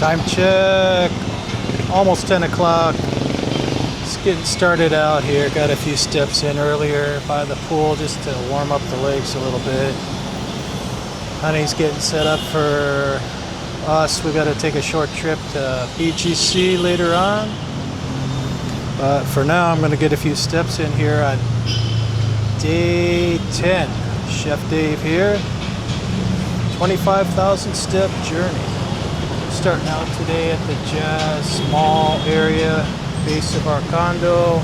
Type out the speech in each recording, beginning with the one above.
Time check, almost 10 o'clock. Just getting started out here. Got a few steps in earlier by the pool just to warm up the legs a little bit. Honey's getting set up for us. We got to take a short trip to BGC later on. But for now, I'm going to get a few steps in here on day 10. Chef Dave here. 25,000 step journey. Starting out today at the Jazz Mall area, base of our condo.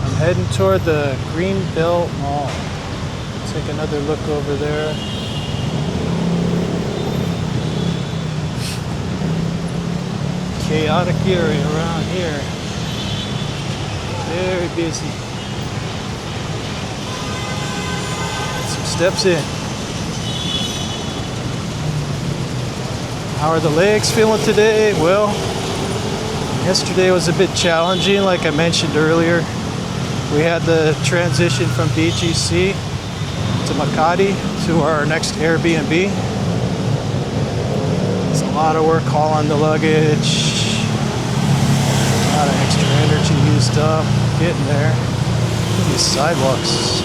I'm heading toward the Greenbelt Mall. Take another look over there. Chaotic area around here. Very busy. Some steps in. How are the legs feeling today? Well, yesterday was a bit challenging, like I mentioned earlier. We had the transition from BGC to Makati to our next Airbnb. It's a lot of work hauling the luggage. A lot of extra energy used up getting there. Look at these sidewalks.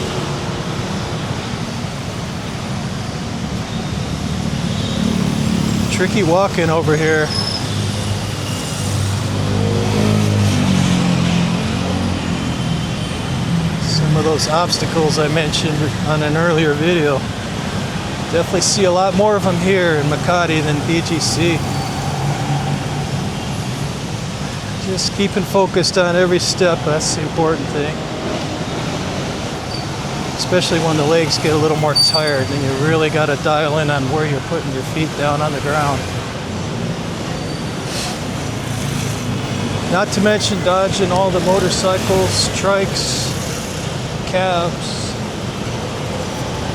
Tricky walking over here. Some of those obstacles I mentioned on an earlier video. Definitely see a lot more of them here in Makati than BGC. Just keeping focused on every step, that's the important thing. Especially when the legs get a little more tired, then you really got to dial in on where you're putting your feet down on the ground. Not to mention dodging all the motorcycles, trikes, cabs,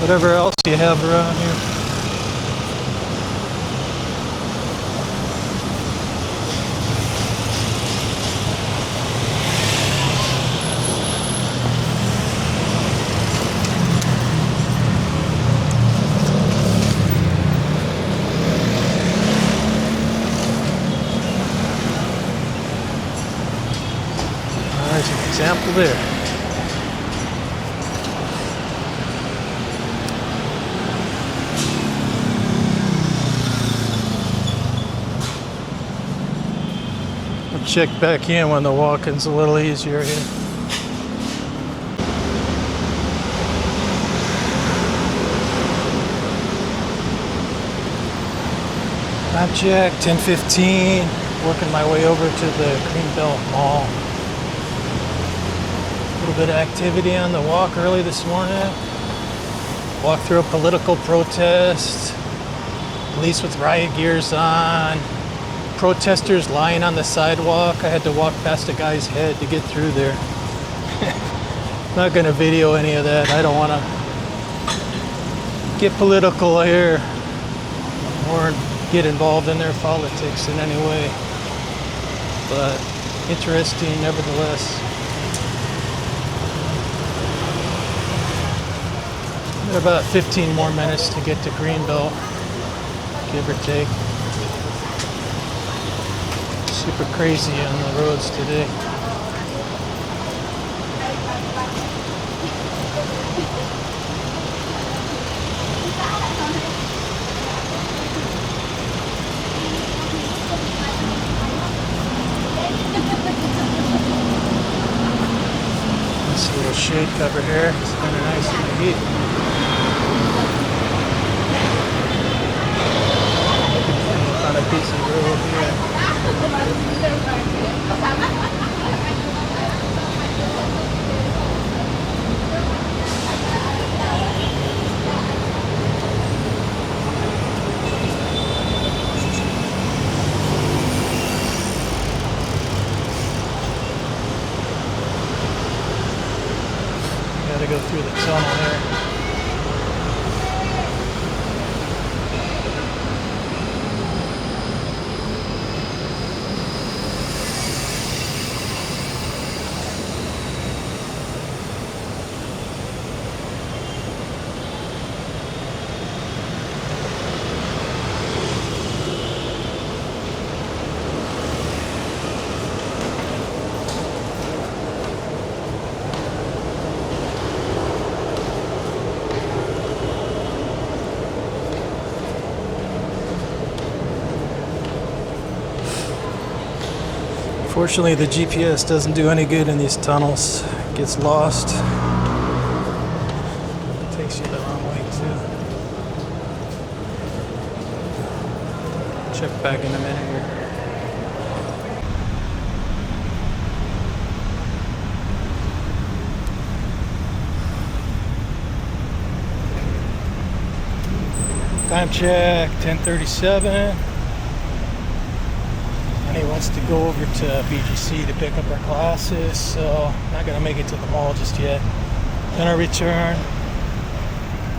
whatever else you have around here. There's an example there. I'll check back in when the walking's a little easier here. Time check, 10:15. Working my way over to the Greenbelt Mall. A little bit of activity on the walk early this morning. Walked through a political protest. Police with riot gears on. Protesters lying on the sidewalk. I had to walk past a guy's head to get through there. Not gonna video any of that. I don't wanna get political here or get involved in their politics in any way. But interesting nevertheless. About 15 more minutes to get to Greenbelt, give or take. Super crazy on the roads today. This little shade cover here, it's kind of nice in the heat. On a busy road here. Gotta go through the tunnel there. Unfortunately, the GPS doesn't do any good in these tunnels. It gets lost. It takes you the wrong way too. Check back in a minute here. Time check, 10:37. He wants to go over to BGC to pick up our classes, so not gonna make it to the mall just yet. Gonna return.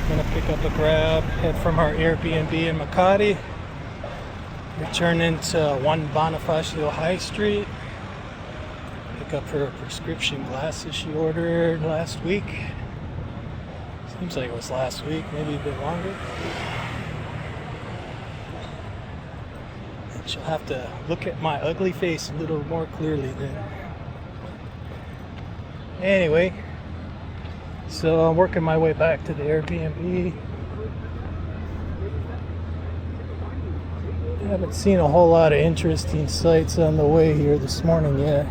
Gonna pick up a grab, head from our Airbnb in Makati. Return into 1 Bonifacio High Street. Pick up her prescription glasses she ordered last week. Seems like it was last week, maybe a bit longer. She'll have to look at my ugly face a little more clearly then. Anyway, so I'm working my way back to the Airbnb. I haven't seen a whole lot of interesting sights on the way here this morning yet,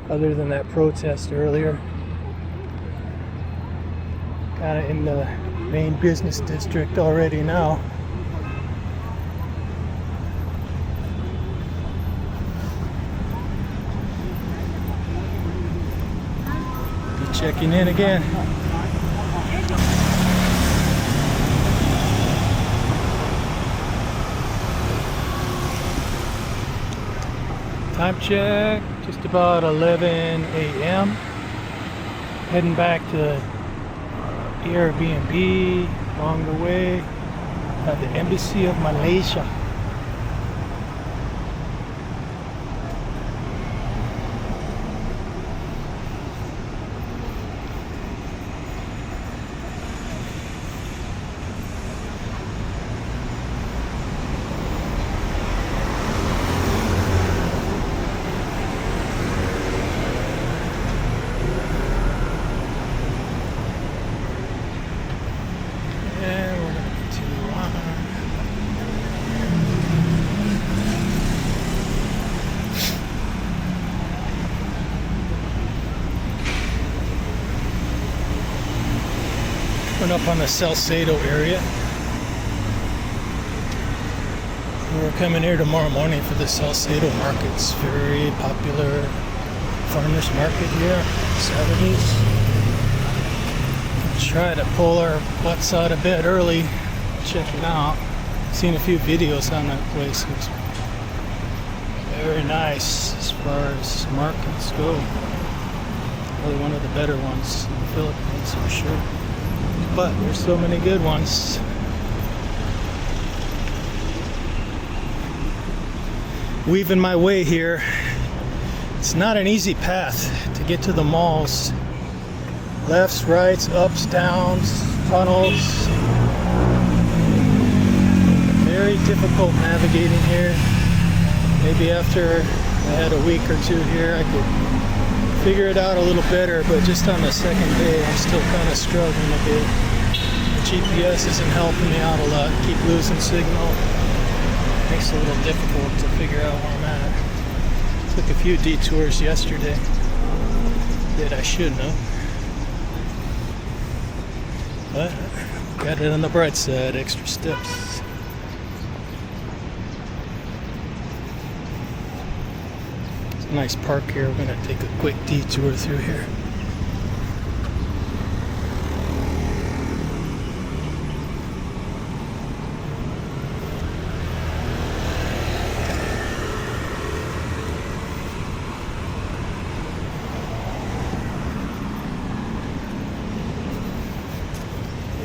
other than that protest earlier. Kind of in the main business district already now. Checking in again. Time check, just about 11 a.m. Heading back to Airbnb. Along the way at the Embassy of Malaysia. Up on the Salcedo area. We're coming here tomorrow morning for the Salcedo market. It's very popular farmers market here Saturdays. Try to pull our butts out of bed early, check it out. Seen a few videos on that place. It's very nice as far as markets go. Probably one of the better ones in the Philippines for sure. But there's so many good ones. Weaving my way here. It's not an easy path to get to the malls. Lefts, rights, ups, downs, tunnels. Very difficult navigating here. Maybe after I had a week or two here, I could figure it out a little better, but just on the second day I'm still kind of struggling a bit. The GPS isn't helping me out a lot. Keep losing signal. Makes it a little difficult to figure out where I'm at. Took a few detours yesterday that I shouldn't have, but got it on the bright side, extra steps. Nice park here. We're gonna take a quick detour through here.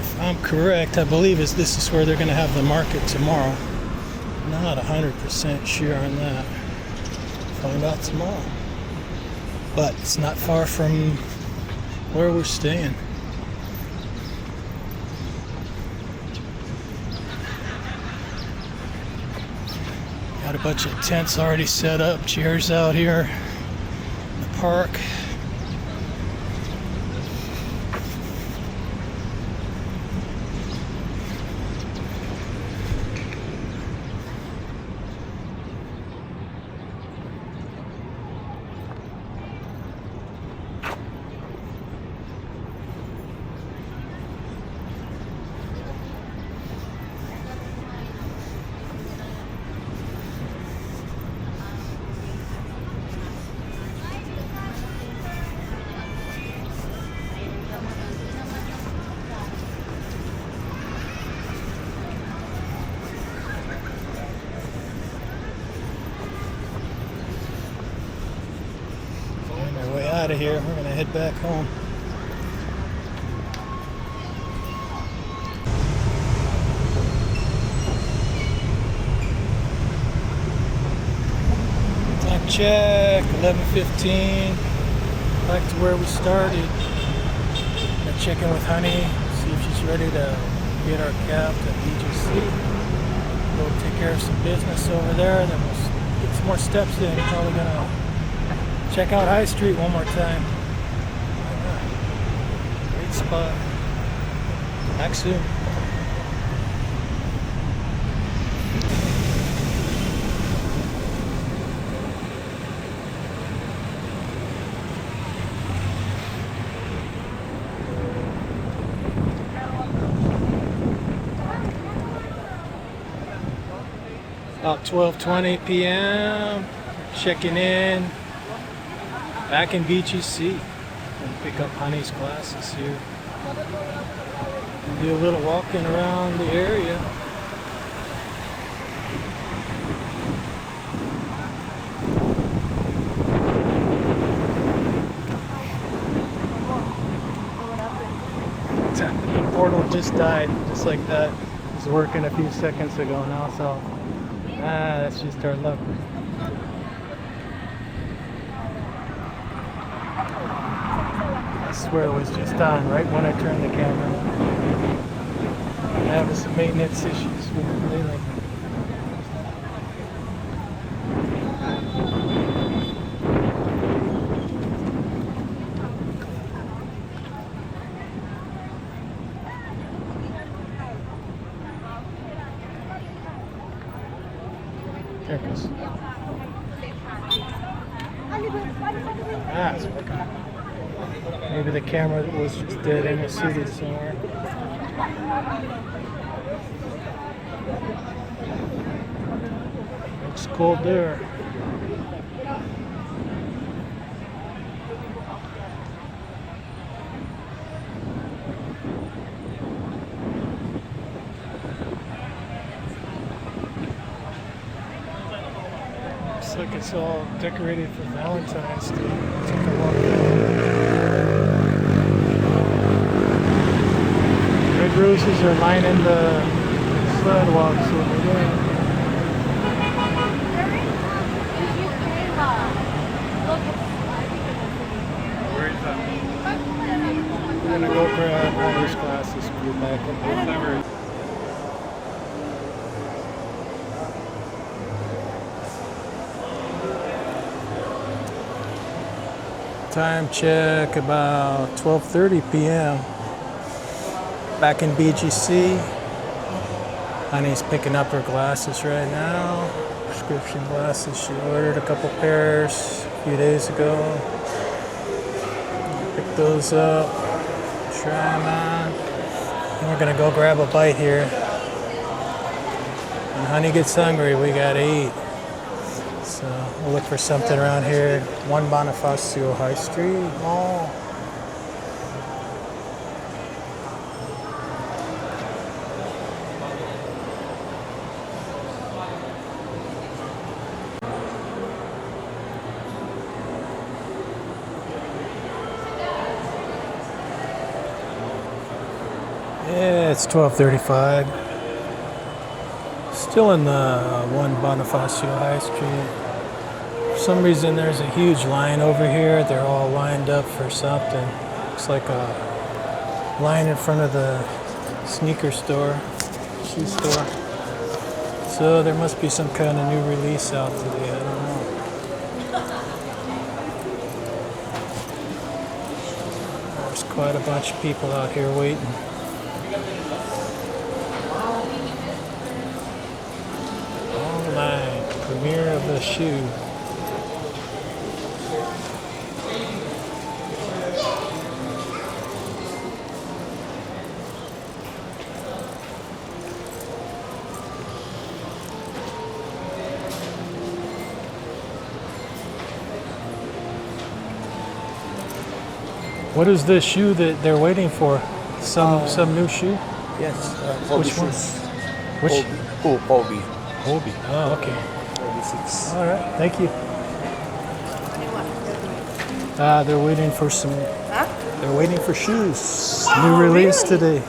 If I'm correct, I believe this is where they're gonna have the market tomorrow. Not 100% sure on that. Find out tomorrow. But it's not far from where we're staying. Got a bunch of tents already set up, chairs out here in the park. out of here. We're gonna head back home. Time check, 11:15. Back to where we started. Gonna check in with Honey, see if she's ready to get our cab to BGC. We'll take care of some business over there, then we'll get some more steps in. Probably gonna check out High Street one more time. Great spot. Back soon. About 12:20 p.m. Checking in. Back in BGC. Gonna pick up Honey's glasses here. Do a little walking around the area. The portal just died, just like that. It was working a few seconds ago now, so that's just our luck. I swear it was just on right when I turned the camera. I'm having some maintenance issues with it lately. There it goes. It's working. Maybe the camera was just dead in the city somewhere. Looks cold there. Looks like it's all decorated for Valentine's Day. Take a walk. Red roses are lining the sidewalks over there. We're gonna go grab Irish glasses and be back in the Time check about 12:30 p.m. Back in BGC. Honey's picking up her glasses right now. Prescription glasses. She ordered a couple pairs a few days ago. Pick those up. Try them on. And we're gonna go grab a bite here. When Honey gets hungry, we gotta eat. So we'll look for something around here. 1 Bonifacio High Street Mall. Yeah, it's 12:35. Still in the 1 Bonifacio High Street. For some reason there's a huge line over here. They're all lined up for something. Looks like a line in front of the sneaker store, shoe store. So there must be some kind of new release out today. I don't know. There's quite a bunch of people out here waiting. Online, premiere of the shoe. What is the shoe that they're waiting for? Some new shoe? Yes, Which one? Which? Kobe. Kobe. Oh, okay. Kobe 6. All right. Thank you. They're waiting for some. Huh? They're waiting for shoes. New release today. Yeah.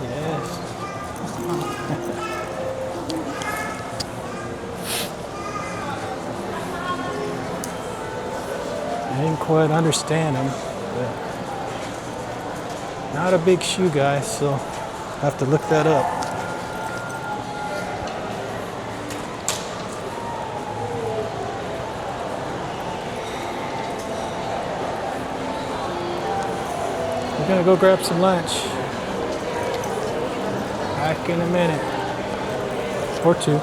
I didn't quite understand them, but not a big shoe guy, so I have to look that up. We're gonna go grab some lunch. Back in a minute. Or two.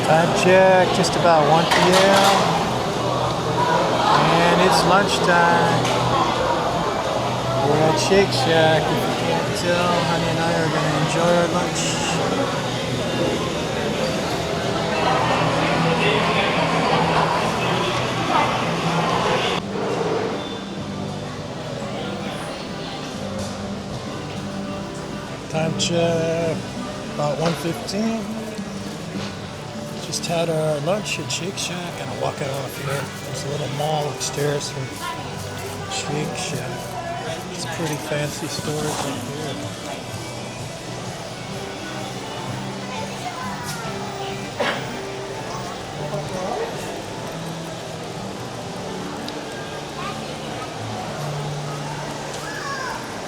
Time check, just about 1 p.m. And it's lunchtime. We're at Shake Shack. If you can't tell, honey and I are gonna enjoy our lunch. Time check, about 1:15. Just had our lunch at Shake Shack and I'm walking off here. There's a little mall upstairs from Shake Shack. It's pretty fancy stores up here.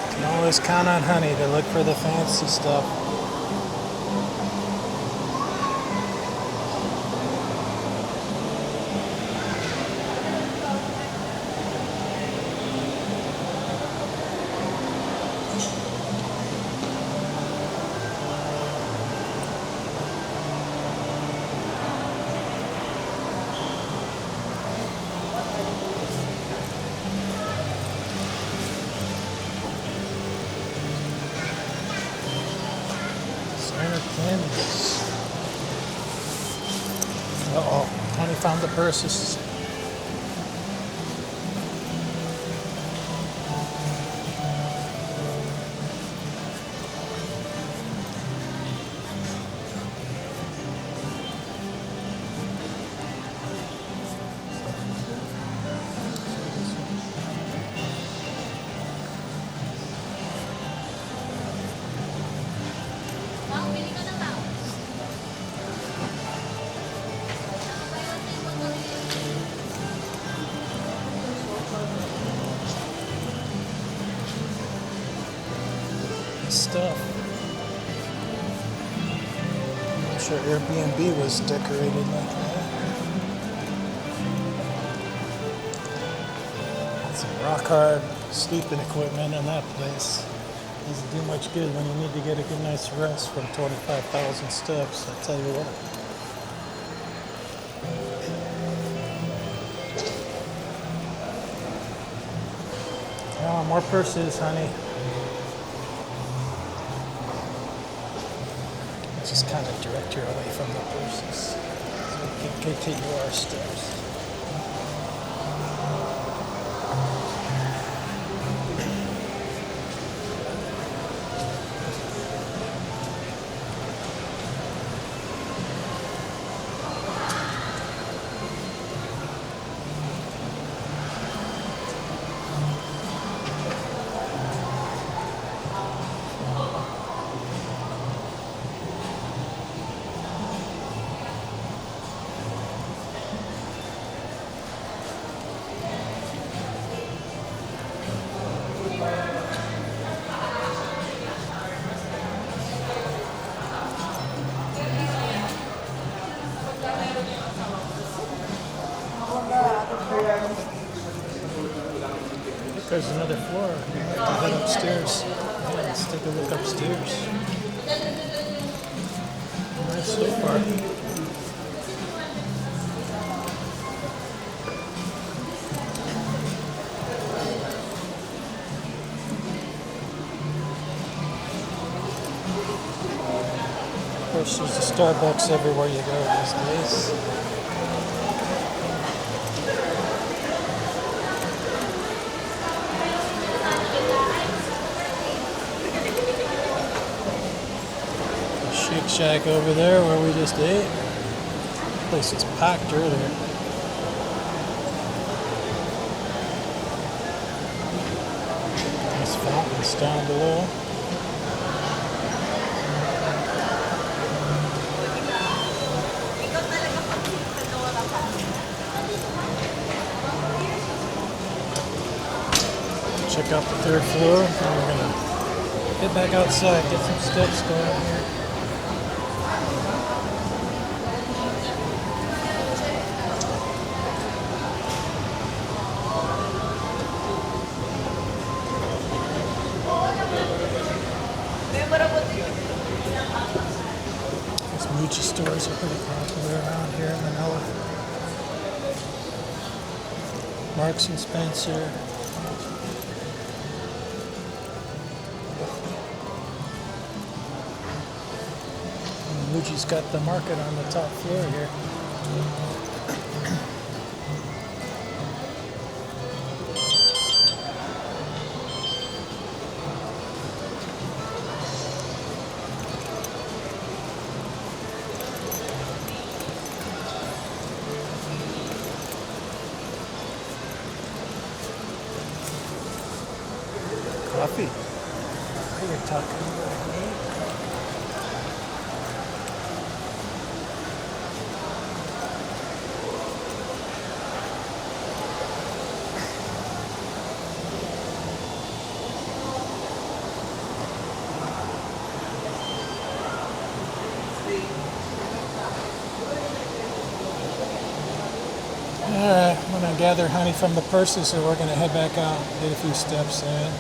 You can always count on Honey to look for the fancy stuff. Uh-oh, Honey found the purses. Stuff. I'm sure Airbnb was decorated like that. Some rock hard sleeping equipment in that place. Doesn't do much good when you need to get a good night's rest from 25,000 steps, I tell you what. Oh, more purses, honey. Just kind of direct her away from the purses so we can continue our steps. There's another floor. We have to head upstairs. Yeah, let's take a look upstairs. Nice so far. Of course, there's a Starbucks everywhere you go these days. Shake shack over there where we just ate. Place was packed earlier. Nice fountains down below. Check out the third floor, and we're gonna head back outside, get some steps going here. These Muji stores are pretty popular around here in Manila. Marks and Spencer. Muji's got the market on the top floor here. Coffee. What are you talking about? Alright, I'm going to gather honey from the purses, so we're going to head back out, get a few steps in.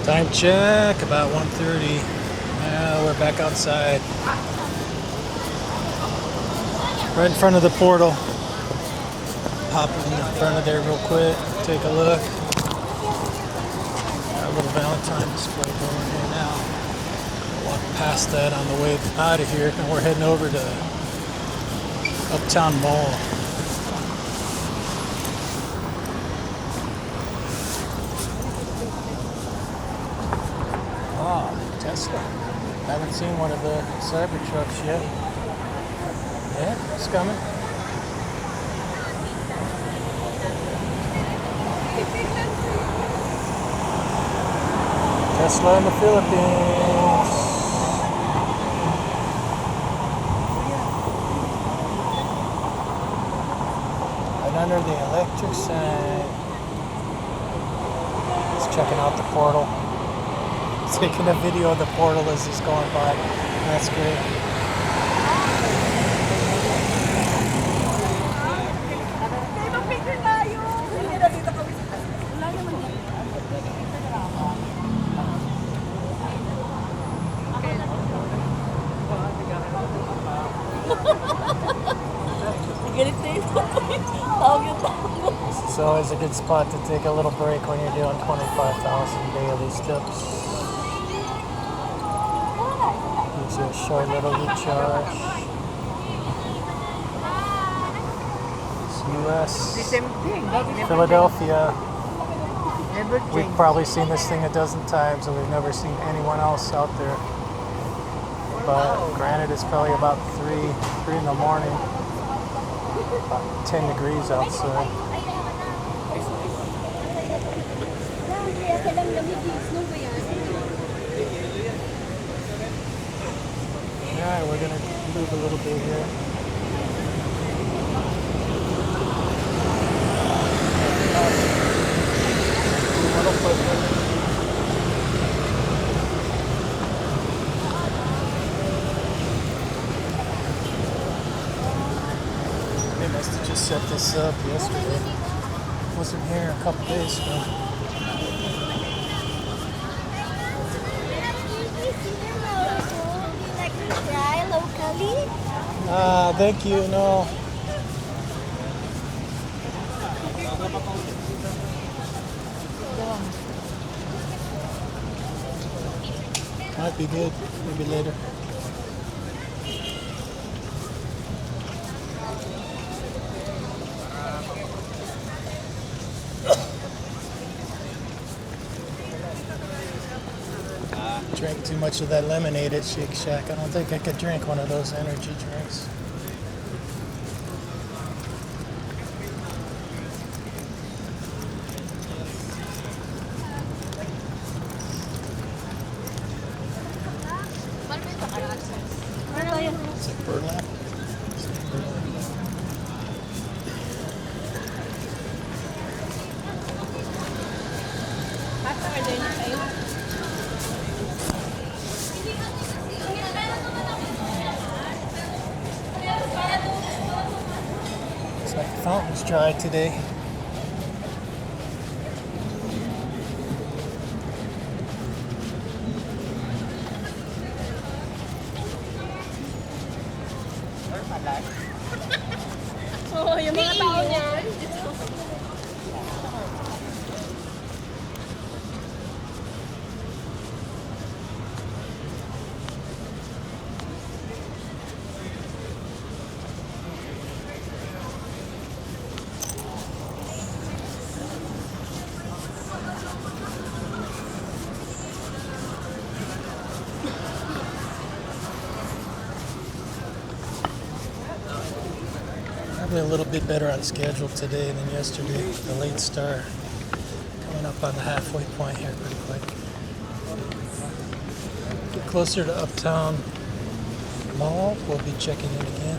Time check, about 1:30. Now we're back outside. Right in front of the portal. Hop in front of there real quick, take a look. Got a little Valentine display going here now. Walk past that on the way out of here, and we're heading over to Uptown Mall. Ah, Tesla. Haven't seen one of the Cybertrucks yet. Yeah, it's coming. Tesla in the Philippines. And under the electric sign. Just checking out the portal. Taking a video of the portal as it's going by. That's great. It's always a good spot to take a little break when you're doing 25,000 daily steps. Gives you a short little recharge. It's US, Philadelphia. We've probably seen this thing a dozen times and we've never seen anyone else out there. But granted, it's probably about 3 in the morning. About 10 degrees outside. Alright, we're gonna move a little bit here. They must have just set this up yesterday. Wasn't here a couple days ago. Thank you. No. Might be good. Maybe later. Drank too much of that lemonade at Shake Shack. I don't think I could drink one of those energy drinks. Is it burlap? Looks like the fountain's dry today. Oh, yung mga tao niyan. Probably a little bit better on schedule today than yesterday. The late star coming up on the halfway point here pretty quick. Get closer to Uptown Mall. We'll be checking in again.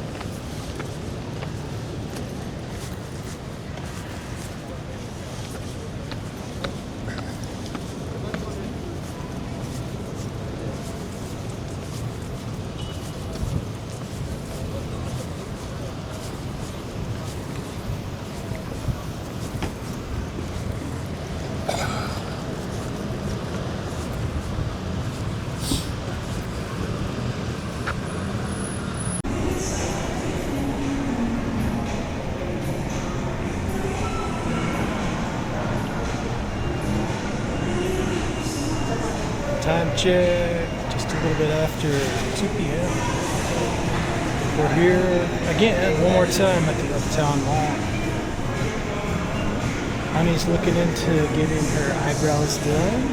Time check, just a little bit after 2 p.m. We're here again, one more time at the Uptown Mall. Honey's looking into getting her eyebrows done.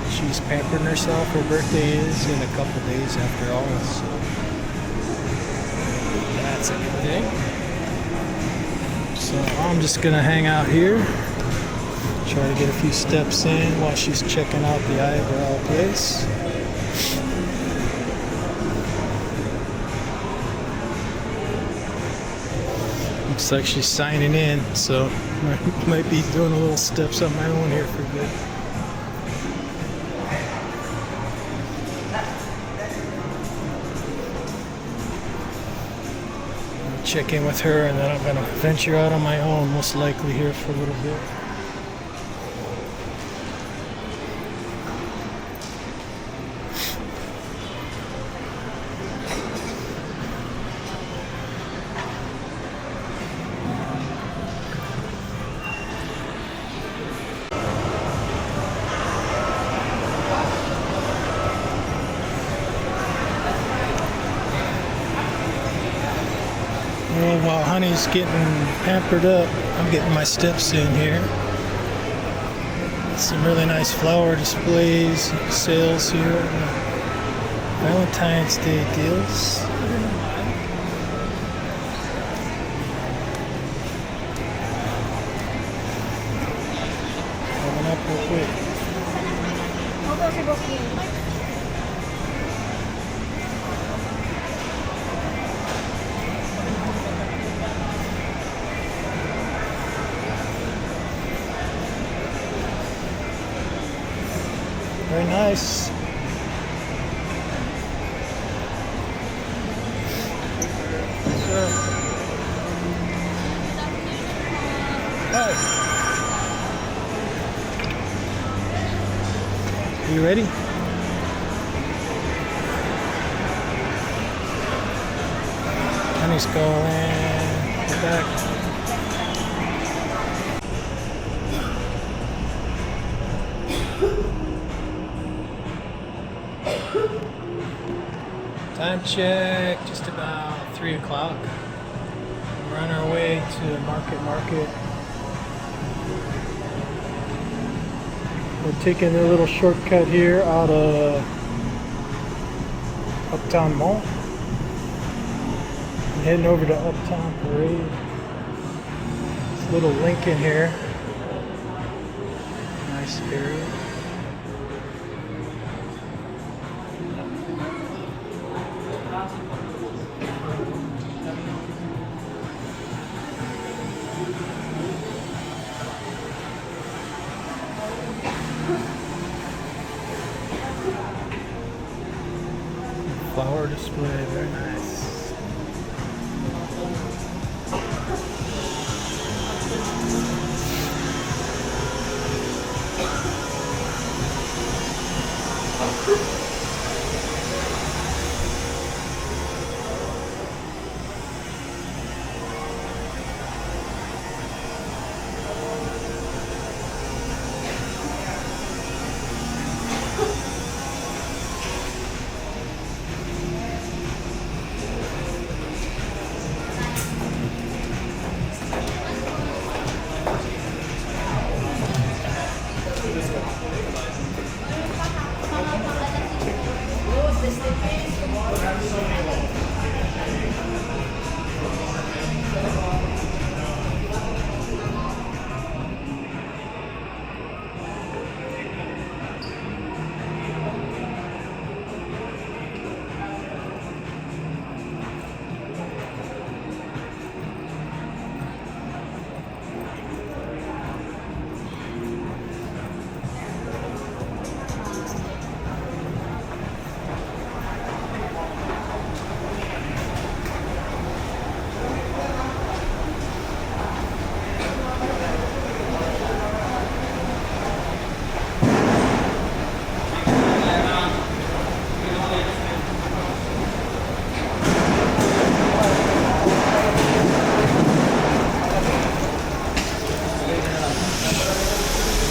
She's pampering herself. Her birthday is in a couple days after all, so that's a good thing. So I'm just gonna hang out here. Try to get a few steps in while she's checking out the eyebrow place. Looks like she's signing in, so might be doing a little steps on my own here for good. I'll check in with her and then I'm gonna venture out on my own, most likely here for a little bit. Well, while Honey's getting pampered up, I'm getting my steps in here. Some really nice flower displays, sales here, Valentine's Day deals. Coming up real quick. Very nice. Sure. Hi. You ready? Honey's going. Get back. Time check, just about 3 o'clock. We're on our way to Market. We're taking a little shortcut here out of Uptown Mall. And heading over to Uptown Parade. This little Lincoln here. Nice area. Flower display, very nice.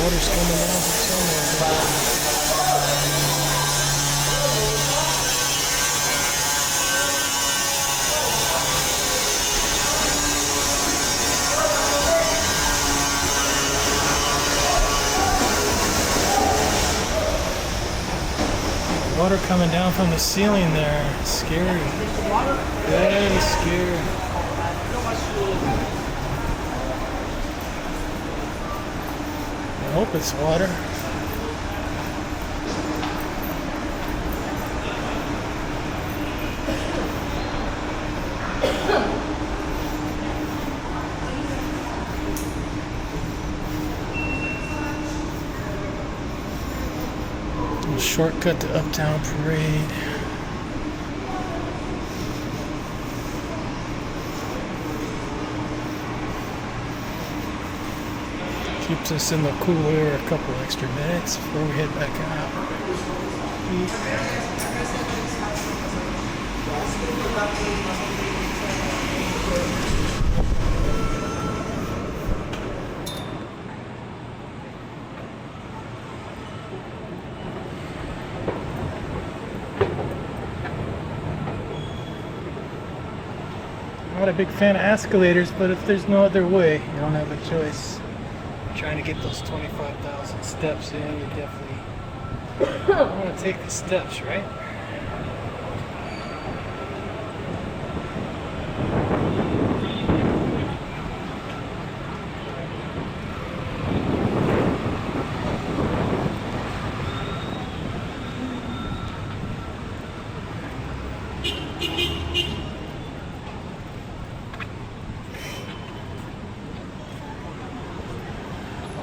Water's coming out from somewhere. Water coming down from the ceiling there. It's scary. Very scary. I hope it's water. A shortcut to Uptown Parade. Keeps us in the cool air a couple extra minutes before we head back out. Not a big fan of escalators, but if there's no other way, you don't have a choice. Trying to get those 25,000 steps in, you definitely want to take the steps, right?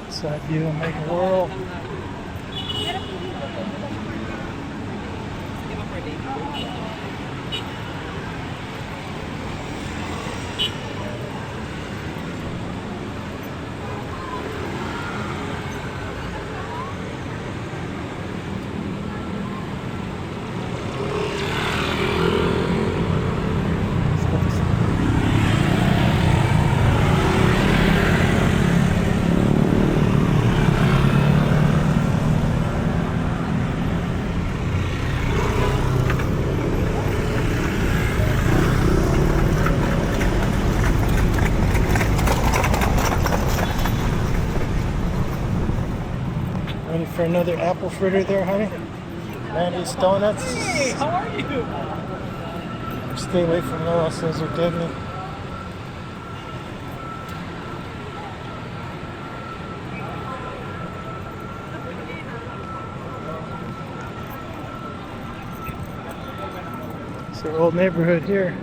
Side view of Make a World. another apple fritter there, honey? Mandy's Donuts. Hey, how are you? Stay away from those. Those are deadly. It's our old neighborhood here.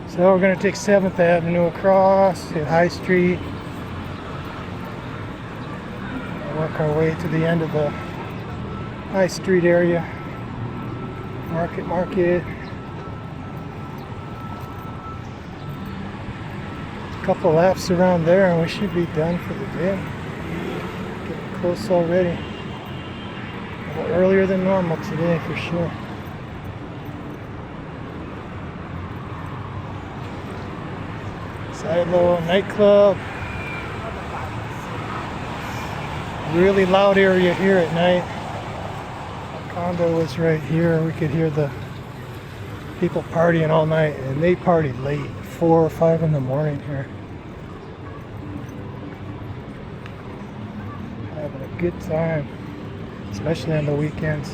So we're going to take 7th Avenue across, hit High Street, and work our way to the end of the High Street area. Market. A couple laps around there and we should be done for the day. Getting close already. A little earlier than normal today for sure. Silo nightclub. Really loud area here at night. Our condo was right here. We could hear the people partying all night, and they partied late, 4 or 5 in the morning here. Having a good time, especially on the weekends.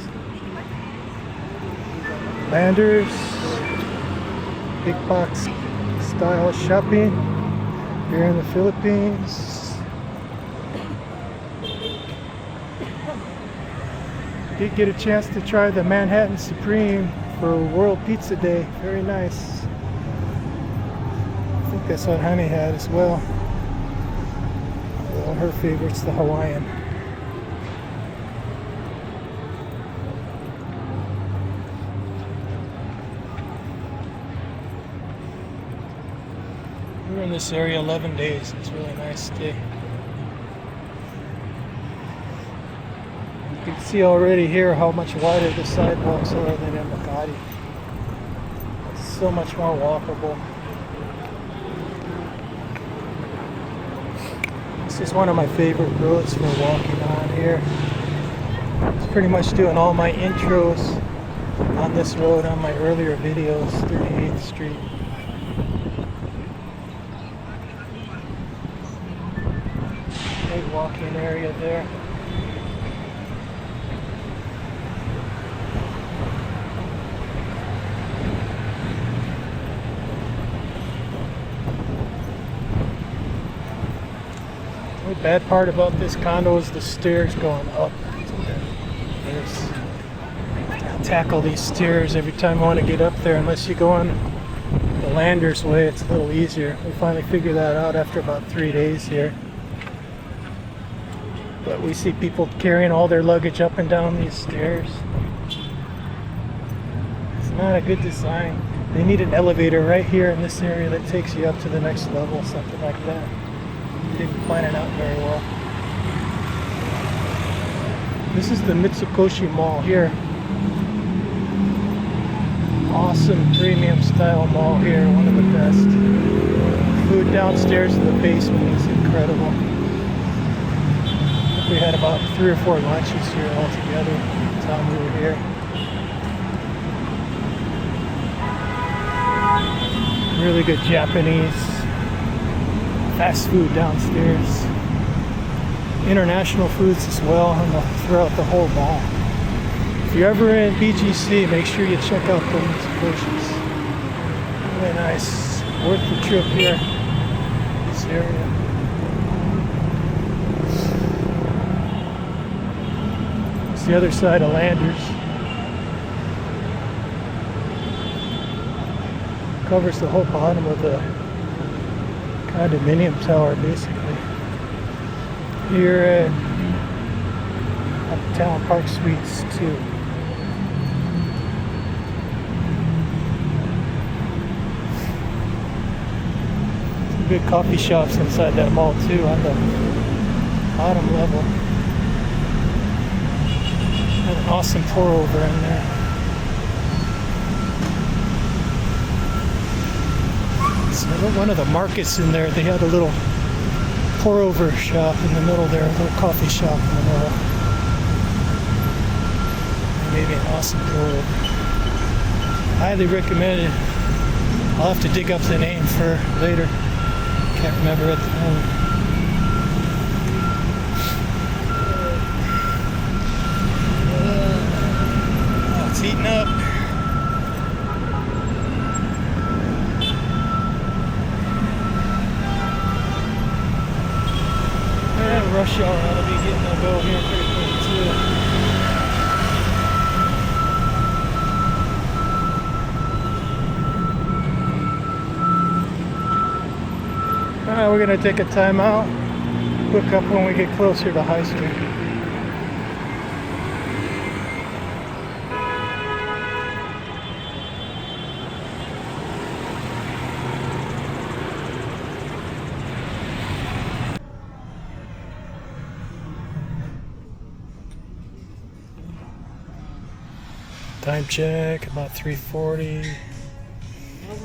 Landers, big box style shopping here in the Philippines. Did get a chance to try the Manhattan Supreme for World Pizza Day. Very nice. I think that's what Honey had as well. Well, her favorite's the Hawaiian. We were in this area 11 days. It's a really nice stay. You can see already here how much wider the sidewalks are than in Makati. It's so much more walkable. This is one of my favorite roads for walking on here. It's pretty much doing all my intros on this road on my earlier videos, 38th Street. Big walking area there. The bad part about this condo is the stairs going up. Tackle these stairs every time I want to get up there. Unless you go on the Landers way, it's a little easier. We finally figured that out after about 3 days here. But we see people carrying all their luggage up and down these stairs. It's not a good design. They need an elevator right here in this area that takes you up to the next level, something like that. They didn't plan it out very well. This is the Mitsukoshi Mall here. Awesome premium style mall here, one of the best. Food downstairs in the basement is incredible. We had about 3 or 4 lunches here altogether the time we were here. Really good Japanese fast food downstairs. International foods as well throughout the whole mall. If you're ever in BGC, make sure you check out the Mitsukoshis. Really nice. Worth the trip here. This area. It's the other side of Landers. Covers the whole bottom of the condominium tower, basically. Here at Uptown Park Suites 2. Some good coffee shops inside that mall too on the bottom level. And an awesome pour over in there. So one of the markets in there, they had a little pour over shop in the middle there, a little coffee shop in the middle. Maybe an awesome pour over. Highly recommended. I'll have to dig up the name for later. Can't remember at the moment. Oh, it's heating up. Yeah, rush hour ought to be getting a go here pretty quick too. Alright, we're going to take a time out, hook up when we get closer to High Street. Time check, about 3:40.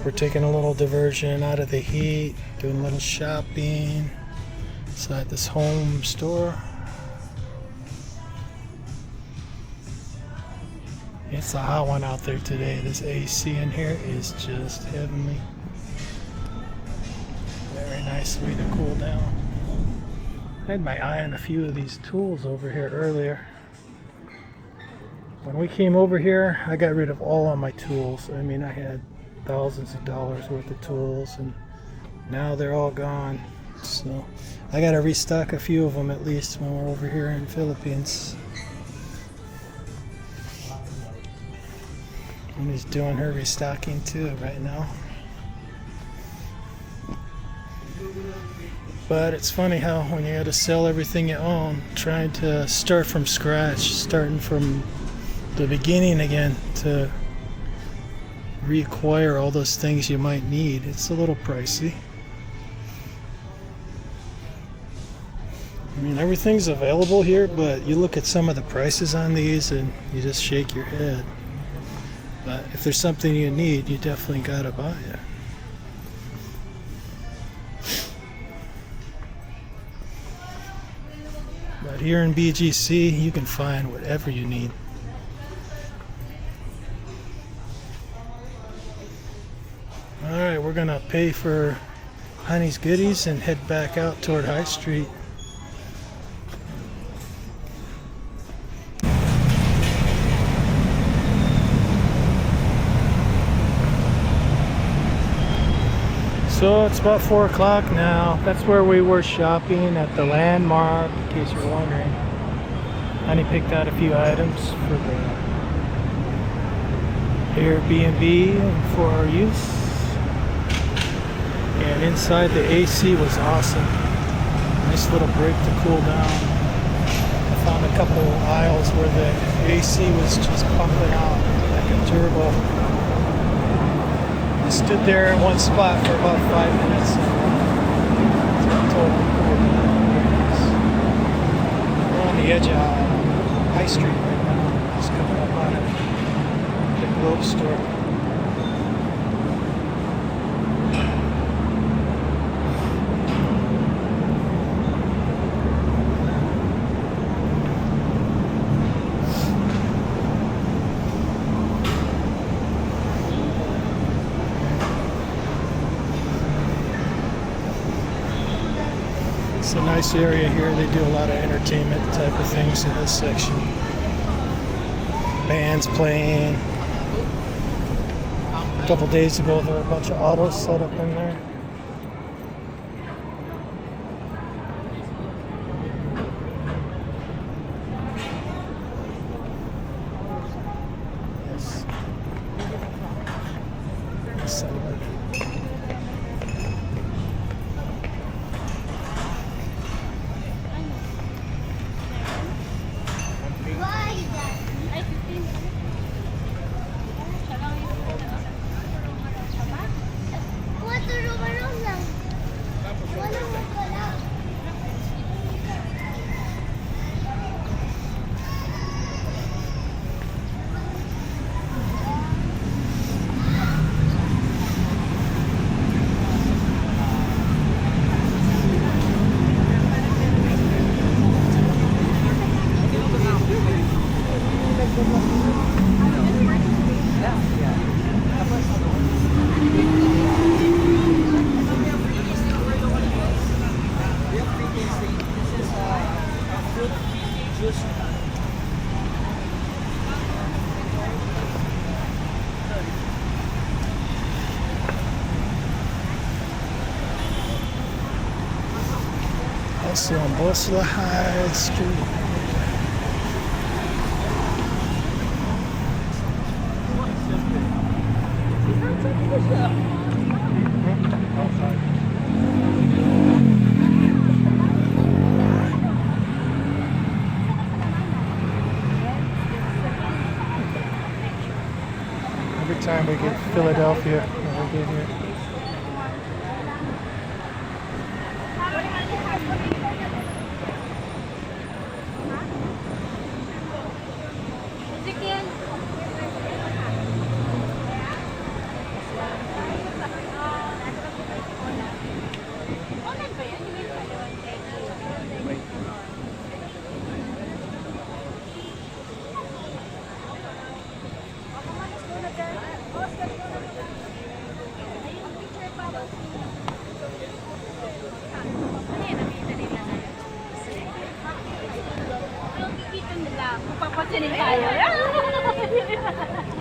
We're taking a little diversion out of the heat, doing a little shopping inside this home store. It's a hot one out there today. This AC in here is just heavenly. Very nice way to cool down. I had my eye on a few of these tools over here earlier. When we came over here, I got rid of all of my tools. I mean, I had thousands of dollars worth of tools, and now they're all gone. So I gotta restock a few of them at least when we're over here in the Philippines. And he's doing her restocking too right now. But it's funny how when you gotta sell everything you own, trying to start from scratch, starting from the beginning again to reacquire all those things you might need, it's a little pricey. I mean, everything's available here, but you look at some of the prices on these and you just shake your head. But if there's something you need, you definitely gotta buy it. But here in BGC, you can find whatever you need. Alright, we're gonna pay for Honey's goodies and head back out toward High Street. So it's about 4 o'clock now. That's where we were shopping at the Landmark, in case you're wondering. Honey picked out a few items for the Airbnb for our use. And inside the AC was awesome. Nice little break to cool down. I found a couple aisles where the AC was just pumping out like a turbo. I stood there in one spot for about 5 minutes and it's totally cool down. We're on the edge of High Street right now. Just coming up on it. The Globe store. It's a nice area here. They do a lot of entertainment type of things in this section. Bands playing. A couple days ago there were a bunch of autos set up in there. Yes. Also on Bustle High Street. Every time we get Philadelphia, when we get here.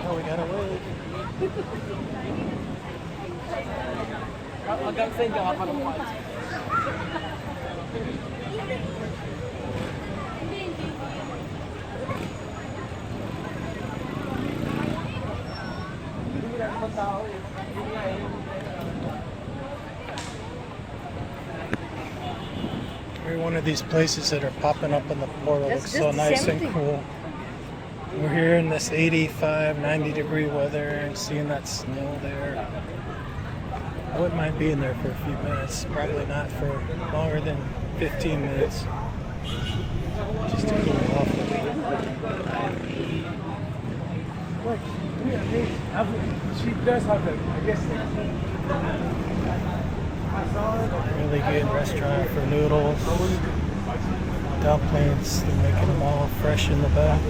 Oh, we gotta wait. Every one of these places that are popping up in the portal looks so nice and cool. We're here in this 85, 90 degree weather and seeing that snow there. I wouldn't mind being there for a few minutes, probably not for longer than 15 minutes. Just to cool off a little. She does have it, I guess. Really good restaurant for noodles, dumplings. They're making them all fresh in the back.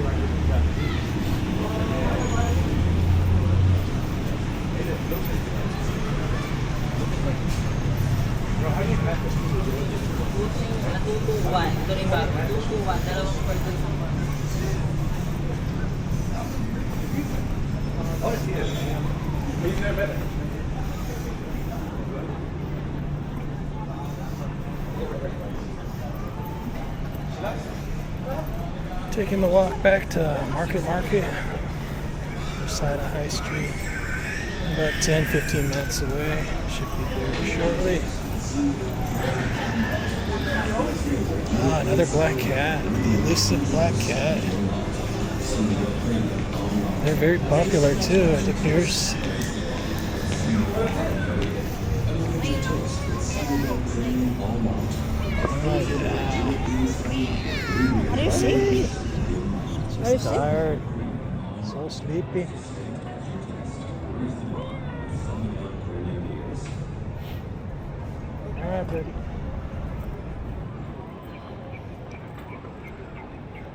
Taking the walk back to Market, side of High Street. About 10-15 minutes away. Should be there shortly. Ah, another black cat. The elusive black cat. They're very popular too, it appears. Oh, yeah. Are you sick? Just tired. So sleepy. Alright, buddy.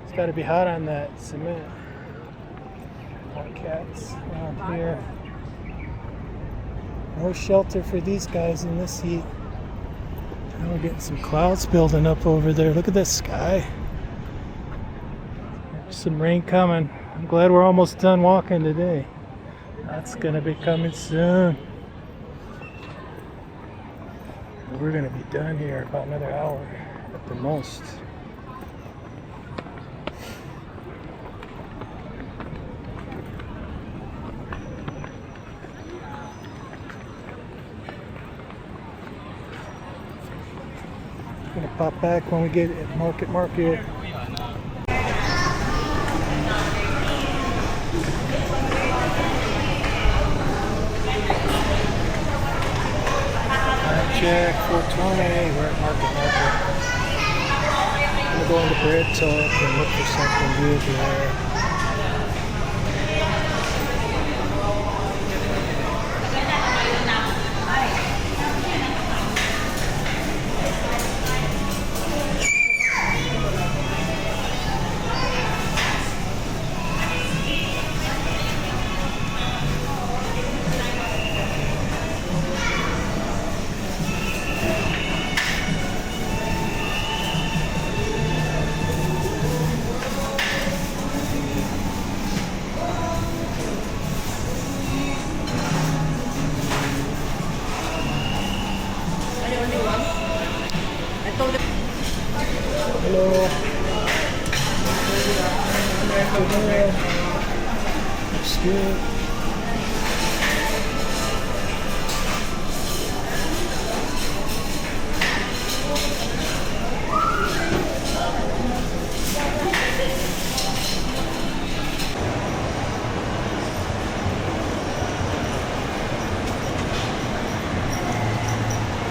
It's gotta be hot on that cement. More cats around here. No shelter for these guys in this heat. Now we're getting some clouds building up over there. Look at this sky. There's some rain coming. I'm glad we're almost done walking today. That's gonna be coming soon. We're gonna be done here about another hour at the most. Gonna pop back when we get at Market. Check 420. We're at Market. I'm gonna go into Bread Talk and look for something good there. afternoon. Looks good.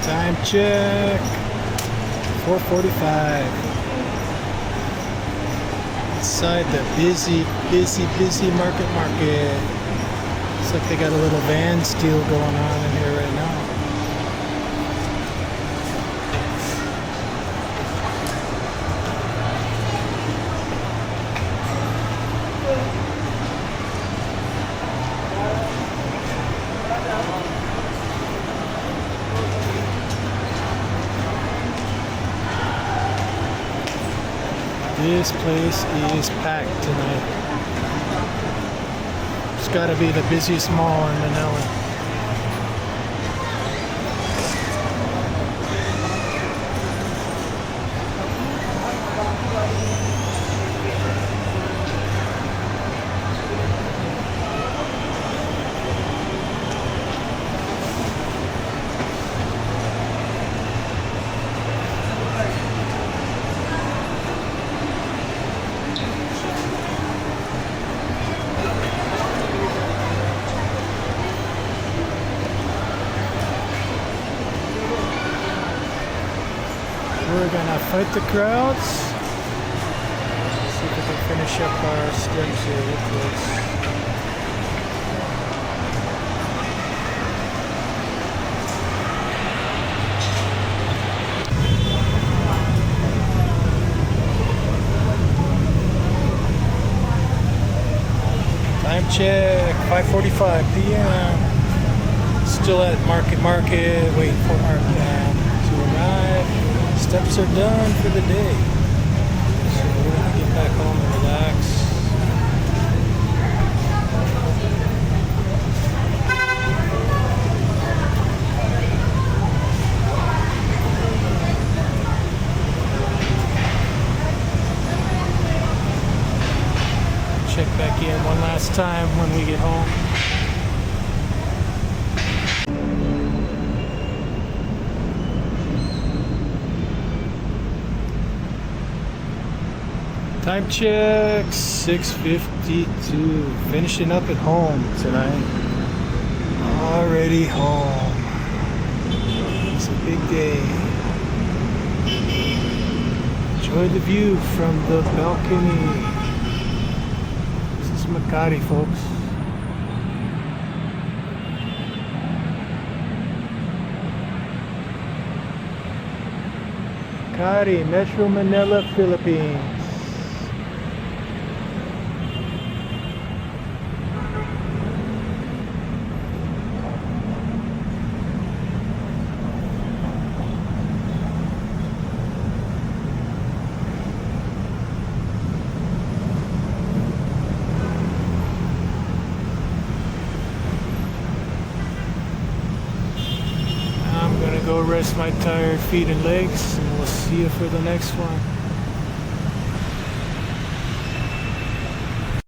Time check. 4:45. Inside the busy market. Looks like they got a little van steal going on in here right now. This place is packed tonight. It's gotta be the busiest mall in Manila. We're gonna fight the crowds. See if we can finish up our steps here real close. Time check, 5:45 p.m. Still at Market, waiting for our cab to arrive. Steps are done for the day. So we're gonna get back home and relax. Check back in one last time when we get home. Time check, 6:52. Finishing up at home tonight. Already home. It's a big day. Enjoy the view from the balcony. This is Makati, folks. Makati, Metro Manila, Philippines. Go rest my tired feet and legs, and we'll see you for the next one.